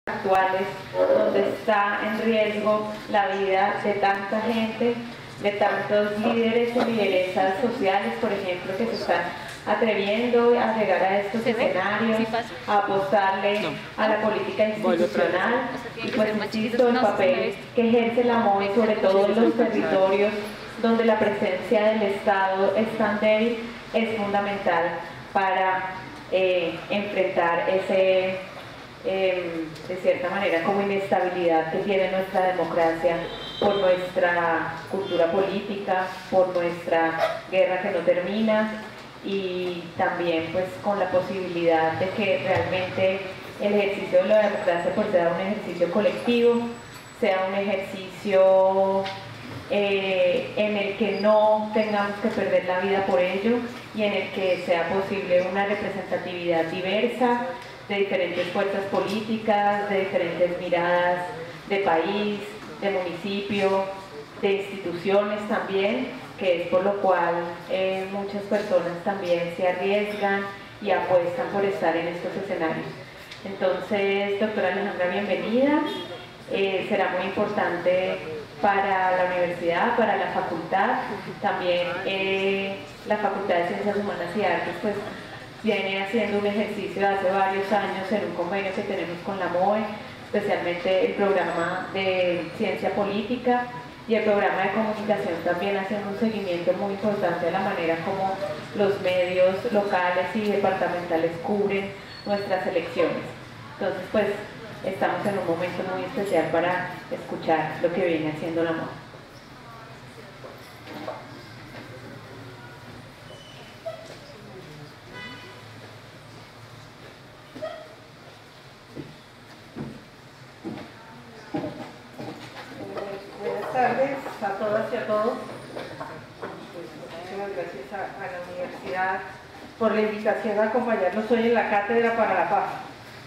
actuales, donde está en riesgo la vida de tanta gente, de tantos líderes y lideresas sociales, por ejemplo, que se están atreviendo a llegar a estos escenarios, a apostarle a la política institucional, y pues insisto, el papel que ejerce la MOE, sobre todo en los territorios donde la presencia del Estado es tan débil, es fundamental para enfrentar ese, de cierta manera, como inestabilidad que tiene nuestra democracia por nuestra cultura política, por nuestra guerra que no termina, y también pues con la posibilidad de que realmente el ejercicio de la democracia pues sea un ejercicio colectivo, sea un ejercicio en el que no tengamos que perder la vida por ello y en el que sea posible una representatividad diversa de diferentes fuerzas políticas, de diferentes miradas de país, de municipio, de instituciones también, que es por lo cual muchas personas también se arriesgan y apuestan por estar en estos escenarios. Entonces, doctora Alejandra, bienvenida. Será muy importante para la universidad, para la facultad. También la Facultad de Ciencias Humanas y Artes pues viene haciendo un ejercicio hace varios años en un convenio que tenemos con la MOE, especialmente el programa de Ciencia Política y el programa de comunicación, también haciendo un seguimiento muy importante a la manera como los medios locales y departamentales cubren nuestras elecciones. Entonces pues estamos en un momento muy especial para escuchar lo que viene haciendo la MOE. Buenas tardes a todas y a todos. Muchísimas gracias a la universidad por la invitación a acompañarnos hoy en la Cátedra para la Paz,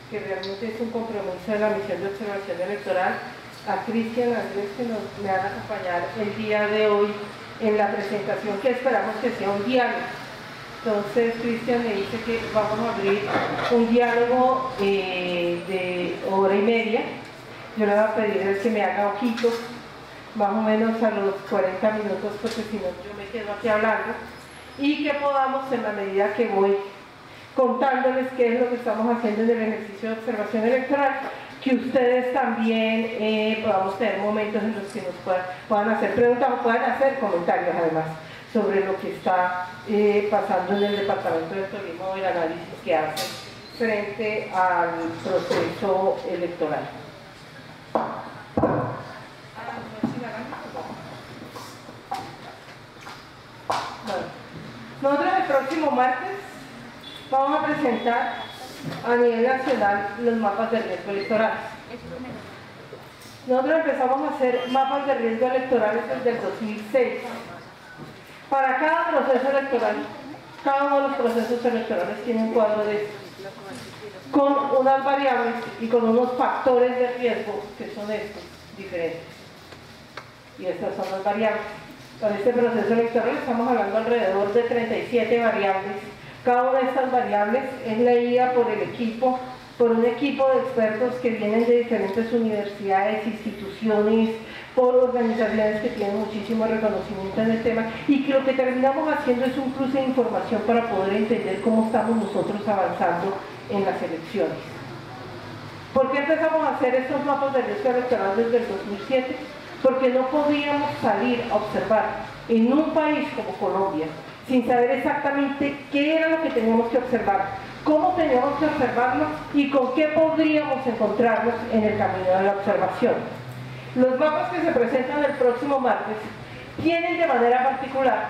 que realmente es un compromiso de la misión de observación electoral. A Cristian Andrés, que me van a acompañar el día de hoy en la presentación, que esperamos que sea un diálogo. Entonces Cristian me dice que vamos a abrir un diálogo de hora y media. Yo le voy a pedir que me haga ojitos más o menos a los 40 minutos, porque si no yo me quedo aquí hablando, y que podamos, en la medida que voy contándoles qué es lo que estamos haciendo en el ejercicio de observación electoral, que ustedes también podamos tener momentos en los que nos puedan hacer preguntas o puedan hacer comentarios además sobre lo que está pasando en el departamento de Tolima, el análisis que hacen frente al proceso electoral. Bueno, nosotros el próximo martes vamos a presentar a nivel nacional los mapas de riesgo electorales. Nosotros empezamos a hacer mapas de riesgo electorales desde el 2006. Para cada proceso electoral, cada uno de los procesos electorales tiene un cuadro de estos, con unas variables y con unos factores de riesgo que son estos, diferentes. Y estas son las variables. Para este proceso electoral estamos hablando alrededor de 37 variables. Cada una de estas variables es leída por el equipo, por un equipo de expertos que vienen de diferentes universidades, instituciones, por organizaciones que tienen muchísimo reconocimiento en el tema, y que lo que terminamos haciendo es un cruce de información para poder entender cómo estamos nosotros avanzando en las elecciones. ¿Por qué empezamos a hacer estos mapas de riesgo electoral desde el 2007? Porque no podíamos salir a observar en un país como Colombia sin saber exactamente qué era lo que teníamos que observar, cómo teníamos que observarlo y con qué podríamos encontrarnos en el camino de la observación. Los mapas que se presentan el próximo martes tienen de manera particular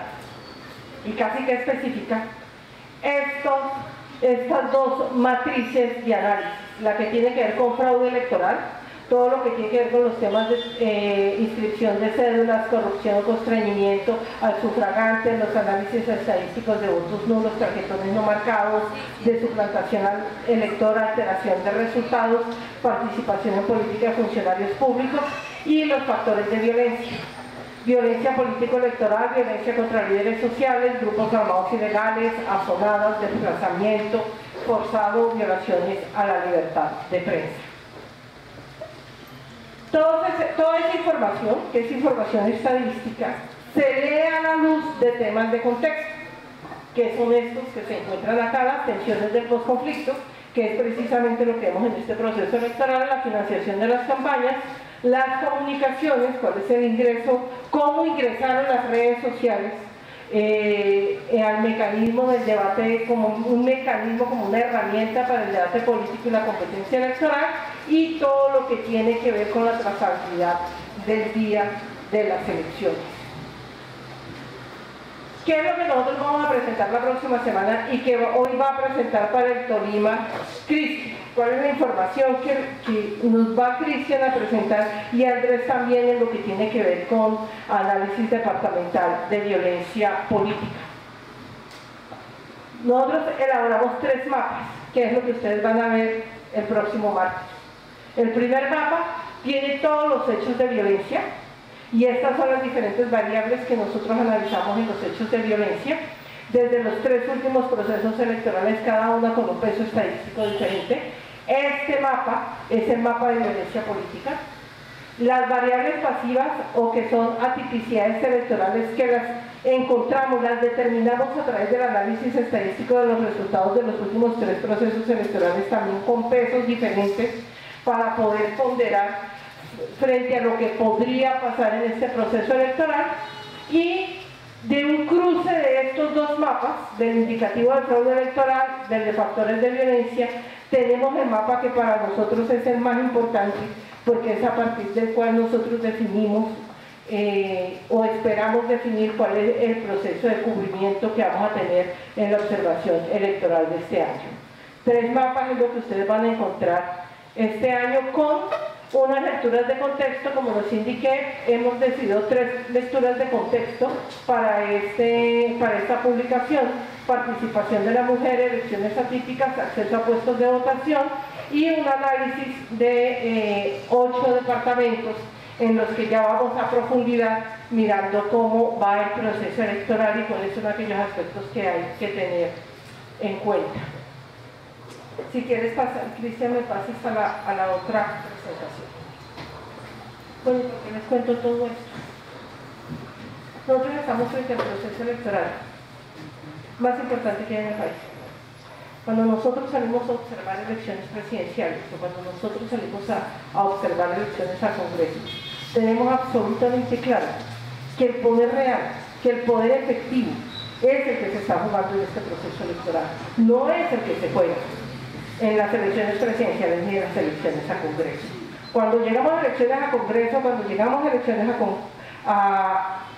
y casi que específica estas dos matrices de análisis, la que tiene que ver con fraude electoral, todo lo que tiene que ver con los temas de inscripción de cédulas, corrupción o constreñimiento al sufragante, los análisis estadísticos de votos nulos, tarjetones no marcados, de suplantación electoral, alteración de resultados, participación en política de funcionarios públicos y los factores de violencia. Violencia político-electoral, violencia contra líderes sociales, grupos armados ilegales, azonadas, desplazamiento forzado, violaciones a la libertad de prensa. Toda esa información, que es información estadística, se lee a la luz de temas de contexto, que son estos que se encuentran acá, las tensiones del posconflicto, que es precisamente lo que vemos en este proceso electoral, la financiación de las campañas, las comunicaciones, cuál es el ingreso, cómo ingresaron las redes sociales al mecanismo del debate como un mecanismo, como una herramienta para el debate político y la competencia electoral, y todo lo que tiene que ver con la trazabilidad del día de las elecciones. ¿Qué es lo que nosotros vamos a presentar la próxima semana y que hoy va a presentar para el Tolima Cristian? ¿Cuál es la información que nos va Cristian a presentar, y Andrés también, en lo que tiene que ver con análisis departamental de violencia política? Nosotros elaboramos 3 mapas, que es lo que ustedes van a ver el próximo martes. El primer mapa tiene todos los hechos de violencia, y estas son las diferentes variables que nosotros analizamos en los hechos de violencia, desde los 3 últimos procesos electorales, cada una con un peso estadístico diferente. Este mapa es el mapa de violencia política. Las variables pasivas, o que son atipicidades electorales, que las encontramos, las determinamos a través del análisis estadístico de los resultados de los últimos 3 procesos electorales, también con pesos diferentes, para poder ponderar frente a lo que podría pasar en este proceso electoral. Y de un cruce de estos 2 mapas, del indicativo de fraude electoral, del de factores de violencia, tenemos el mapa que para nosotros es el más importante, porque es a partir del cual nosotros definimos o esperamos definir cuál es el proceso de cubrimiento que vamos a tener en la observación electoral de este año. 3 mapas es lo que ustedes van a encontrar este año, con unas lecturas de contexto. Como les indiqué, hemos decidido 3 lecturas de contexto para esta publicación: participación de la mujer, elecciones atípicas, acceso a puestos de votación, y un análisis de 8 departamentos en los que ya vamos a profundidad mirando cómo va el proceso electoral y cuáles son aquellos aspectos que hay que tener en cuenta. Si quieres pasar, Cristian, me pases a la otra presentación. Bueno, porque les cuento todo esto. Nosotros estamos frente al proceso electoral más importante que hay en el país. Cuando nosotros salimos a observar elecciones presidenciales, o cuando nosotros salimos a observar elecciones al Congreso, tenemos absolutamente claro que el poder real, que el poder efectivo es el que se está jugando en este proceso electoral, no es el que se juega en las elecciones presidenciales ni en las elecciones a Congreso. Cuando llegamos a elecciones a Congreso, cuando llegamos a elecciones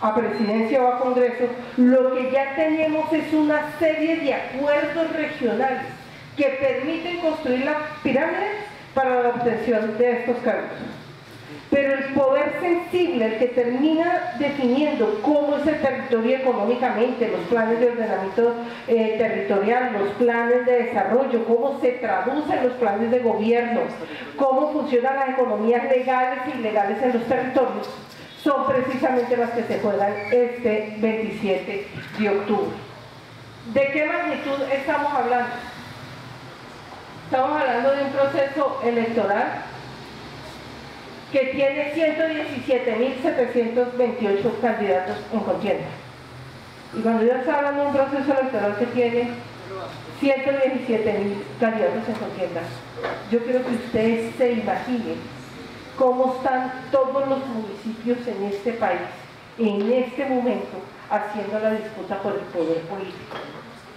a presidencia o a Congreso, lo que ya tenemos es una serie de acuerdos regionales que permiten construir la pirámide para la obtención de estos cargos. Pero el poder sensible, el que termina definiendo cómo es el territorio económicamente, los planes de ordenamiento territorial, los planes de desarrollo, cómo se traducen los planes de gobierno, cómo funcionan las economías legales e ilegales en los territorios, son precisamente las que se juegan este 27 de octubre. ¿De qué magnitud estamos hablando? Estamos hablando de un proceso electoral que tiene 117.728 candidatos en contienda. Y cuando yo estoy hablando de un proceso electoral que tiene 117.000 candidatos en contienda, yo quiero que ustedes se imaginen cómo están todos los municipios en este país, en este momento, haciendo la disputa por el poder político.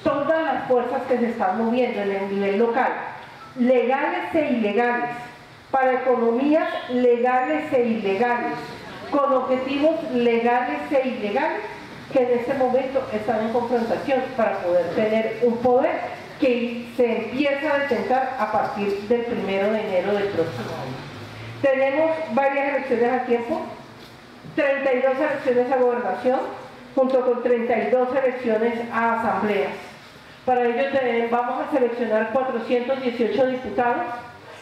Todas las fuerzas que se están moviendo en el nivel local, legales e ilegales, para economías legales e ilegales, con objetivos legales e ilegales, que en este momento están en confrontación para poder tener un poder que se empieza a detentar a partir del 1 de enero del próximo año. Tenemos varias elecciones a tiempo, 32 elecciones a gobernación, junto con 32 elecciones a asambleas. Para ello vamos a seleccionar 418 diputados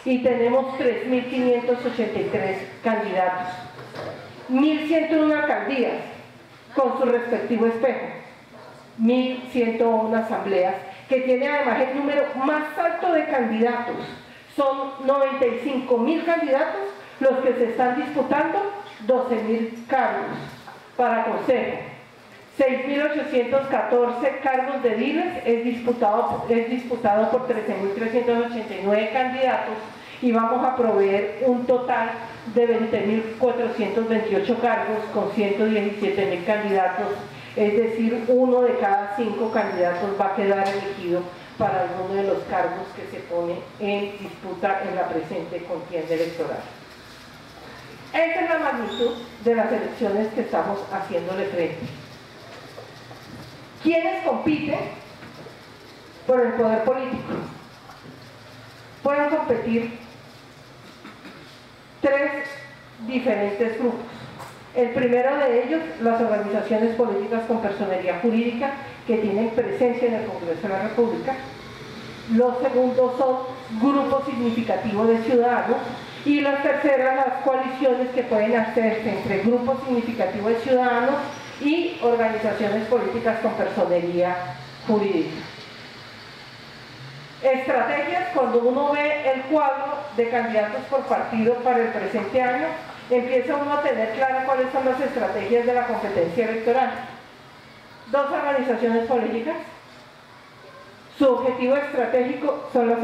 y tenemos 3.583 candidatos, 1.101 alcaldías con su respectivo espejo, 1.101 asambleas, que tiene además el número más alto de candidatos. Son 95.000 candidatos Los que se están disputando, 12.000 cargos para consejo. 6.814 cargos de diles es disputado por 13.389 candidatos y vamos a proveer un total de 20.428 cargos con 117.000 candidatos, es decir, 1 de cada 5 candidatos va a quedar elegido para alguno de los cargos que se pone en disputa en la presente contienda electoral. Esa es la magnitud de las elecciones que estamos haciéndole frente. ¿Quiénes compiten por el poder político? Pueden competir 3 diferentes grupos. El primero de ellos, las organizaciones políticas con personería jurídica que tienen presencia en el Congreso de la República. Los segundos son grupos significativos de ciudadanos. Y las terceras, las coaliciones que pueden hacerse entre grupos significativos de ciudadanos y organizaciones políticas con personería jurídica. Estrategias: cuando uno ve el cuadro de candidatos por partido para el presente año, empieza uno a tener claro cuáles son las estrategias de la competencia electoral. 2 organizaciones políticas, su objetivo estratégico son las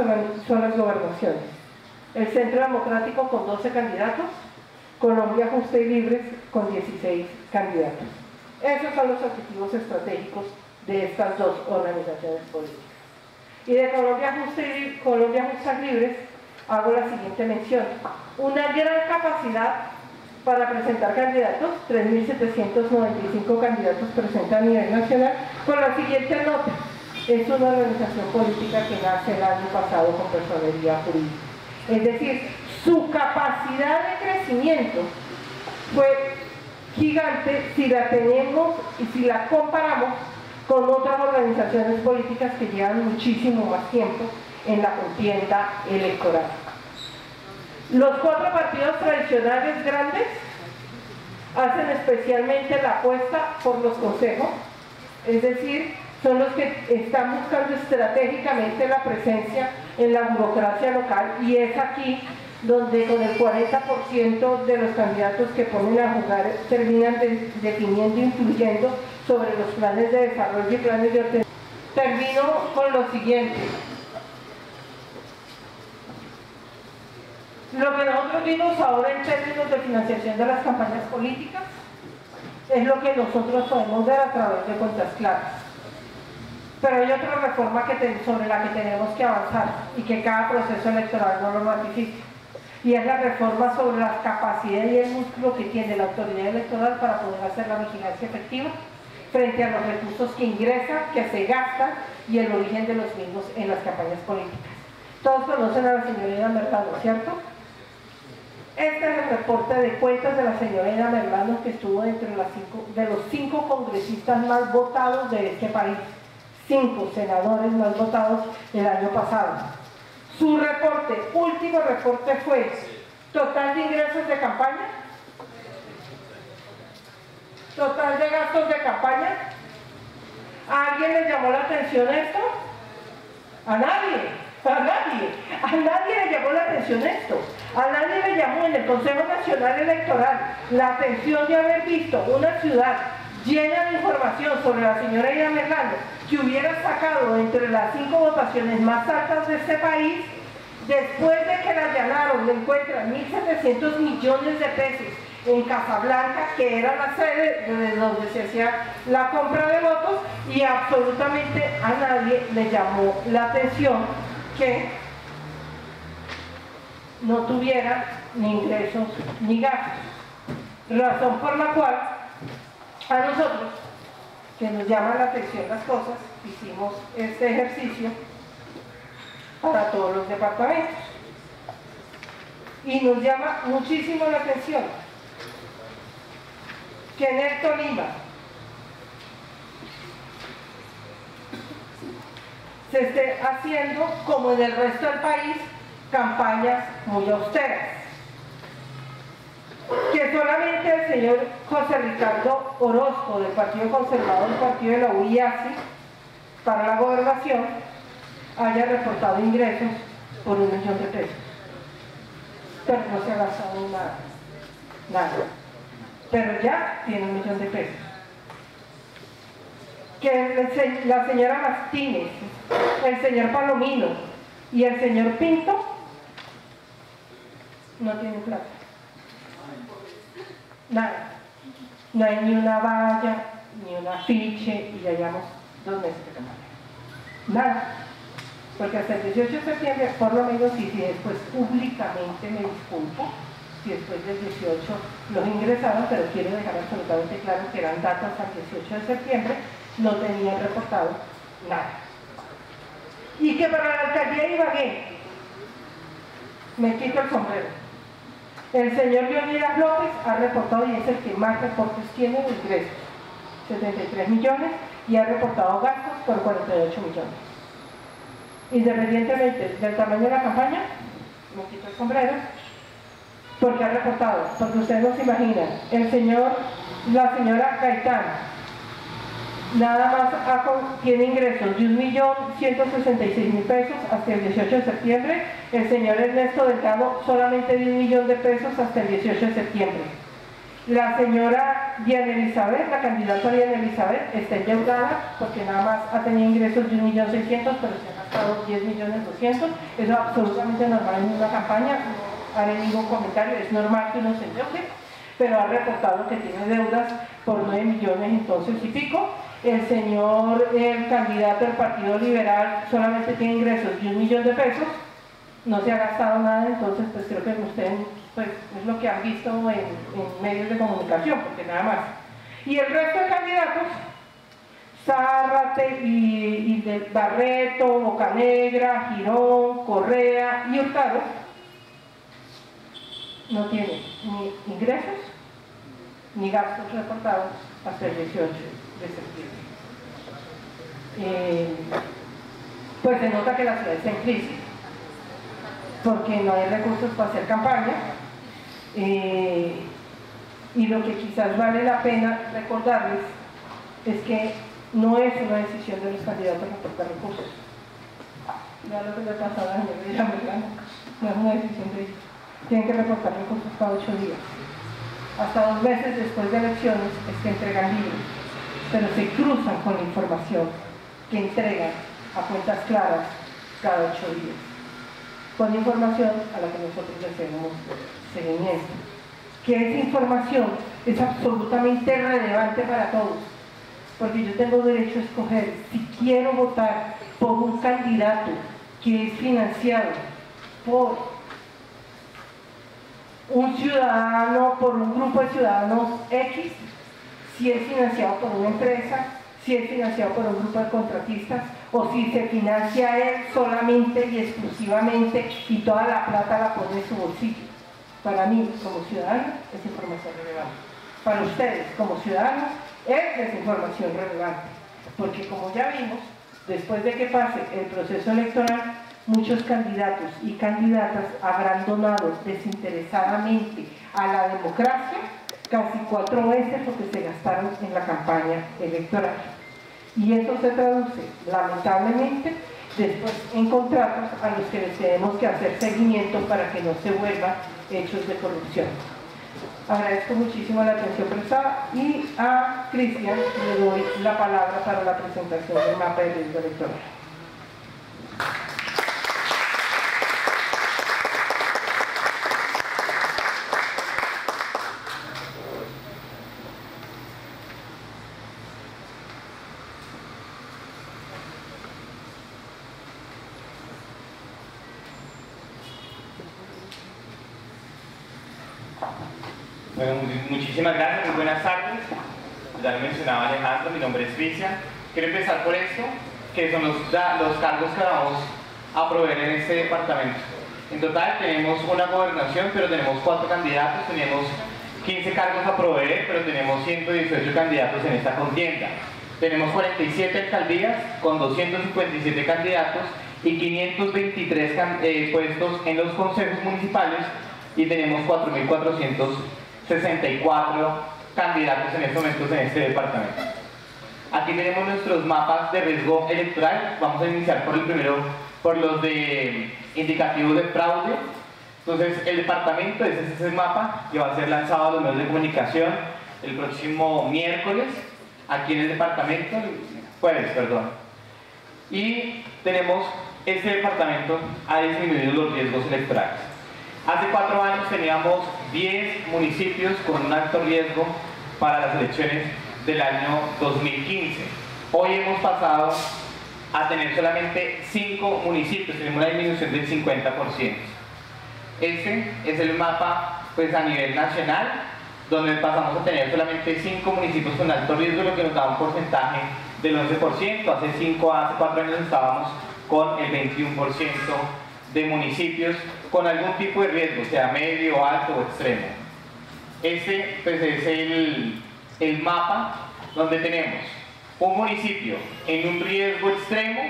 gobernaciones. El Centro Democrático con 12 candidatos, Colombia Justa y Libres con 16 candidatos. Esos son los objetivos estratégicos de estas 2 organizaciones políticas. Y de Colombia Justa y Libres hago la siguiente mención: una gran capacidad para presentar candidatos, 3.795 candidatos presentan a nivel nacional, con la siguiente nota: es una organización política que nace el año pasado con personería jurídica. Es decir, su capacidad de crecimiento fue gigante si la tenemos y si la comparamos con otras organizaciones políticas que llevan muchísimo más tiempo en la contienda electoral. Los 4 partidos tradicionales grandes hacen especialmente la apuesta por los consejos, es decir, son los que están buscando estratégicamente la presencia en la burocracia local, y es aquí donde con el 40% de los candidatos que ponen a jugar terminan definiendo e influyendo sobre los planes de desarrollo y planes de ordenación. Termino con lo siguiente: lo que nosotros vimos ahora en términos de financiación de las campañas políticas es lo que nosotros podemos ver a través de cuentas claras. Pero hay otra reforma sobre la que tenemos que avanzar y que cada proceso electoral no lo ratifica, y es la reforma sobre la capacidad y el músculo que tiene la autoridad electoral para poder hacer la vigilancia efectiva frente a los recursos que ingresan, que se gastan y el origen de los mismos en las campañas políticas. Todos conocen a la señora Merlano, ¿cierto? Este es el reporte de cuentas de la señora Merlano, que estuvo entre de los 5 congresistas más votados de este país, 5 senadores más votados el año pasado. Su reporte, último reporte, fue total de ingresos de campaña, total de gastos de campaña. ¿A alguien le llamó la atención esto? A nadie. A nadie le llamó la atención esto. A nadie le llamó en el Consejo Nacional Electoral la atención de haber visto una ciudad llena de información sobre la señora Ida Merlano, que hubiera sacado entre las 5 votaciones más altas de este país. Después de que la allanaron, le encuentran 1.700 millones de pesos en Casablanca, que era la sede desde donde se hacía la compra de votos, y absolutamente a nadie le llamó la atención que no tuviera ni ingresos ni gastos. Razón por la cual a nosotros, que nos llaman la atención las cosas, hicimos este ejercicio para todos los departamentos. Y nos llama muchísimo la atención que en el Tolima se esté haciendo, como en el resto del país, campañas muy austeras. Que solamente el señor José Ricardo Orozco, del Partido Conservador, del Partido de la UIASI, para la gobernación, haya reportado ingresos por 1 millón de pesos. pero no se ha gastado nada. Pero ya tiene 1 millón de pesos. Que la señora Martínez, el señor Palomino y el señor Pinto no tienen plata. Nada. No hay ni una valla, ni un afiche, y ya llevamos 2 meses de campaña. Nada. Porque hasta el 18 de septiembre, por lo menos, y si después públicamente me disculpo, si después del 18 los ingresaron, pero quiero dejar absolutamente claro que eran datos hasta el 18 de septiembre, no tenían reportado nada. Y que para la alcaldía de Ibagué, me quito el sombrero, el señor Leonidas López ha reportado, y es el que más reportes tiene de ingresos, 73 millones, y ha reportado gastos por 48 millones. Independientemente del tamaño de la campaña, me quito el sombrero, porque ha reportado, porque ustedes no se imaginan, la señora Gaitán, nada más tiene ingresos de 1.166.000 pesos hasta el 18 de septiembre, el señor Ernesto Delgado solamente de 1 millón de pesos hasta el 18 de septiembre. La señora Diana Elizabeth, la candidata Diana Elizabeth, está endeudada porque nada más ha tenido ingresos de 1.600.000, pero se ha gastado 10.200.000. Eso es absolutamente normal en una campaña, no haré ningún comentario, es normal que uno se endeude, pero ha reportado que tiene deudas por 9 millones entonces y pico. El candidato del Partido Liberal solamente tiene ingresos de 1 millón de pesos, no se ha gastado nada, entonces pues creo que ustedes pues, es lo que han visto en medios de comunicación, porque nada más. Y el resto de candidatos, Zárate y de Barreto, Bocanegra, Girón, Correa y Hurtado, no tienen ni ingresos ni gastos reportados hasta el 18 de septiembre. Pues se nota que la ciudad está en crisis, porque no hay recursos para hacer campaña, y lo que quizás vale la pena recordarles es que no es una decisión de los candidatos a reportar recursos. Ya lo que le pasó a Daniel Villamelano, no es una decisión de ellos. Tienen que reportar recursos cada 8 días. Hasta 2 meses después de elecciones es que entregan libros, pero se cruzan con la información que entregan a cuentas claras cada 8 días, con información a la que nosotros le hacemos seguimiento. Que esa información es absolutamente relevante para todos, porque yo tengo derecho a escoger si quiero votar por un candidato que es financiado por un ciudadano, por un grupo de ciudadanos X, si es financiado por una empresa, si es financiado por un grupo de contratistas, o si se financia él solamente y exclusivamente y toda la plata la pone en su bolsillo. Para mí, como ciudadano, es información relevante. Para ustedes, como ciudadanos, es desinformación relevante. Porque como ya vimos, después de que pase el proceso electoral, muchos candidatos y candidatas habrán donado desinteresadamente a la democracia casi 4 meses lo que se gastaron en la campaña electoral. Y eso se traduce, lamentablemente, después en contratos a los que les tenemos que hacer seguimiento para que no se vuelvan hechos de corrupción. Agradezco muchísimo la atención prestada y a Cristian le doy la palabra para la presentación del mapa de riesgo electoral. Bueno, muchísimas gracias, muy buenas tardes. Ya lo mencionaba Alejandro, mi nombre es Cristian. Quiero empezar por esto, que son los cargos que vamos a proveer en este departamento. En total tenemos una gobernación, pero tenemos 4 candidatos, tenemos 15 cargos a proveer, pero tenemos 118 candidatos en esta contienda. Tenemos 47 alcaldías con 257 candidatos y 523 puestos en los consejos municipales, y tenemos 4.464 candidatos en estos momentos en este departamento. Aquí tenemos nuestros mapas de riesgo electoral. Vamos a iniciar por el primero, por los de indicativos de fraude. Entonces, el departamento, ese es el mapa que va a ser lanzado a los medios de comunicación el próximo miércoles, aquí en el departamento, jueves, perdón. Y tenemos, este departamento ha disminuido los riesgos electorales. Hace 4 años teníamos 10 municipios con un alto riesgo para las elecciones del año 2015. Hoy hemos pasado a tener solamente 5 municipios, tenemos una disminución del 50%. Este es el mapa pues, a nivel nacional, donde pasamos a tener solamente 5 municipios con alto riesgo, lo que nos da un porcentaje del 11%. Hace 4 años estábamos con el 21% de municipios con algún tipo de riesgo, sea medio, alto o extremo. Este pues, es el mapa donde tenemos un municipio en un riesgo extremo,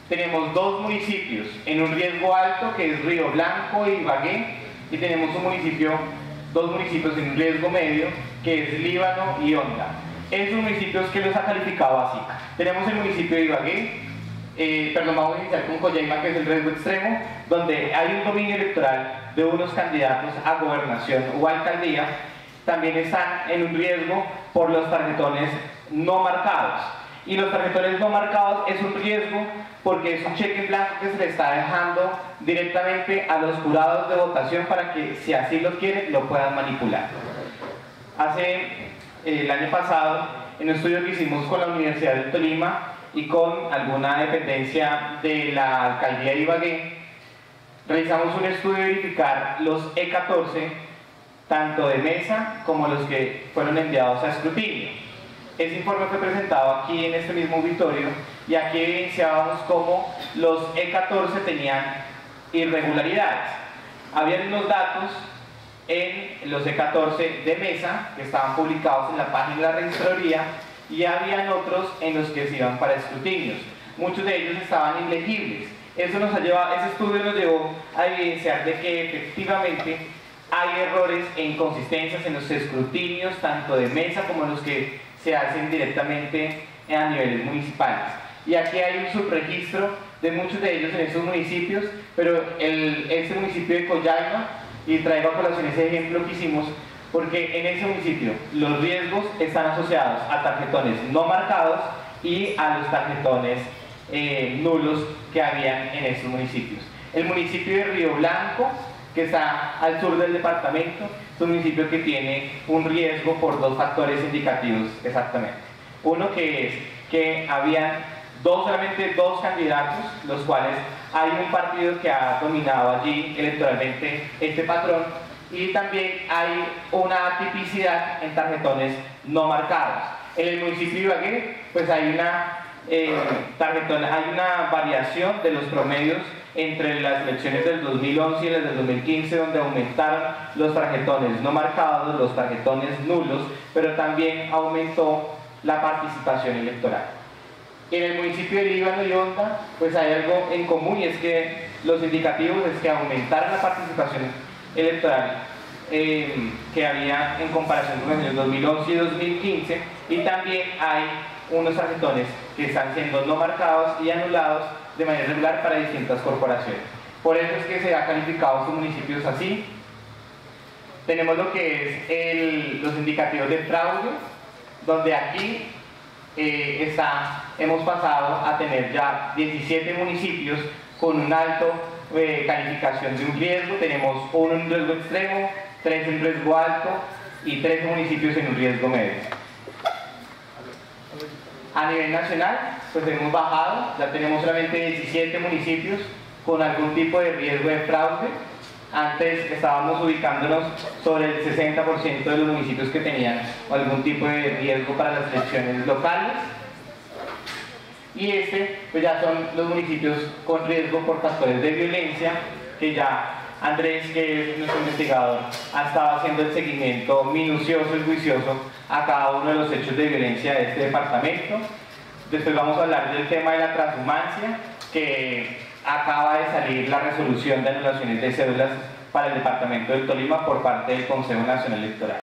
tenemos 2 municipios en un riesgo alto, que es Río Blanco y Ibagué, y tenemos 2 municipios en un riesgo medio, que es Líbano y Honda. Esos municipios que los ha calificado así. Tenemos el municipio de Ibagué, vamos a iniciar con Coyaima, que es el riesgo extremo, donde hay un dominio electoral de unos candidatos a gobernación o alcaldía. También están en un riesgo por los tarjetones no marcados. Y los tarjetones no marcados es un riesgo porque es un cheque en blanco que se le está dejando directamente a los jurados de votación para que, si así lo quieren, lo puedan manipular. El año pasado, en un estudio que hicimos con la Universidad del Tolima y con alguna dependencia de la alcaldía de Ibagué, realizamos un estudio de verificar los E14, tanto de mesa como los que fueron enviados a escrutinio. Ese informe fue presentado aquí en este mismo auditorio y aquí evidenciábamos cómo los E14 tenían irregularidades. Habían unos datos en los E14 de mesa que estaban publicados en la página de la registraduría y habían otros en los que se iban para escrutinios. Muchos de ellos estaban ilegibles. Ese estudio nos llevó a evidenciar de que efectivamente hay errores e inconsistencias en los escrutinios, tanto de mesa como en los que se hacen directamente a niveles municipales. Y aquí hay un subregistro de muchos de ellos en estos municipios, pero este municipio de Coyaima, y traigo a colación ese ejemplo que hicimos, porque en ese municipio los riesgos están asociados a tarjetones no marcados y a los tarjetones nulos que habían en estos municipios. El municipio de Río Blanco, que está al sur del departamento, es un municipio que tiene un riesgo por 2 factores indicativos exactamente. Uno que es que habían solamente dos candidatos, los cuales hay un partido que ha dominado allí electoralmente este patrón, y también hay una atipicidad en tarjetones no marcados. En el municipio de Ibagué, pues hay una variación de los promedios entre las elecciones del 2011 y las del 2015, donde aumentaron los tarjetones no marcados, los tarjetones nulos, pero también aumentó la participación electoral. En el municipio de Líbano y Honda, pues hay algo en común, y es que los indicativos es que aumentaron la participación electoral que había en comparación con los años 2011 y 2015, y también hay unos tarjetones que están siendo no marcados y anulados de manera regular para distintas corporaciones. Por eso es que se ha calificado estos municipios así. Tenemos lo que es los indicativos de fraude, donde aquí hemos pasado a tener ya 17 municipios con un alto calificación de un riesgo. Tenemos uno en riesgo extremo, 3 en riesgo alto y 13 municipios en un riesgo medio. A nivel nacional, pues hemos bajado, ya tenemos solamente 17 municipios con algún tipo de riesgo de fraude. Antes estábamos ubicándonos sobre el 60% de los municipios que tenían algún tipo de riesgo para las elecciones locales. Y pues ya son los municipios con riesgo por factores de violencia, que ya Andrés, que es nuestro investigador, ha estado haciendo el seguimiento minucioso y juicioso a cada uno de los hechos de violencia de este departamento. Después vamos a hablar del tema de la transhumancia, que acaba de salir la resolución de anulaciones de cédulas para el departamento del Tolima por parte del Consejo Nacional Electoral.